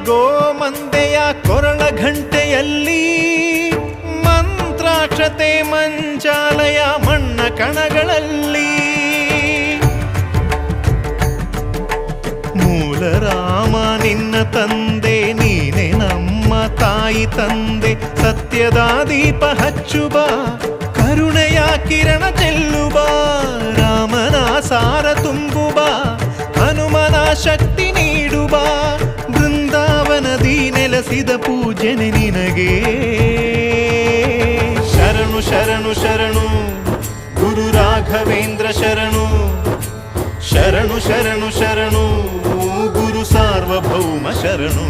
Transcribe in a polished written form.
ಗೋಮಂದೆಯ ಕೊರಳ ಘಂಟೆಯಲ್ಲಿ ಮಂತ್ರಾಕ್ಷತೆ ಮಂಚಾಲಯ ಮಣ್ಣ ಕಣಗಳಲ್ಲಿ ಮೂಲ ರಾಮ ನಿನ್ನ ತಂದೆ ನೀನೆ ನಮ್ಮ ತಾಯಿ ತಂದೆ ಸತ್ಯದ ದೀಪ ಹಚ್ಚುಬ ಕರುಣೆಯ ಕಿರಣ ಚೆಲ್ಲುಬ ರಾಮನ ಸಾರ ತುಂಬುಬ ಹನುಮನ ಶಕ್ತಿ ನೀಡುಬ ಬೃಂದಾವನದಿ ನೆಲೆಸಿದ ಪೂಜನೆ ನಿನಗೆ ಶರಣು ಶರಣು ಶರಣು ಗುರು ರಾಘವೇಂದ್ರ ಶರಣು ಶರಣು ಶರಣು ಶರಣು ಗುರು ಸಾರ್ವಭೌಮ ಶರಣು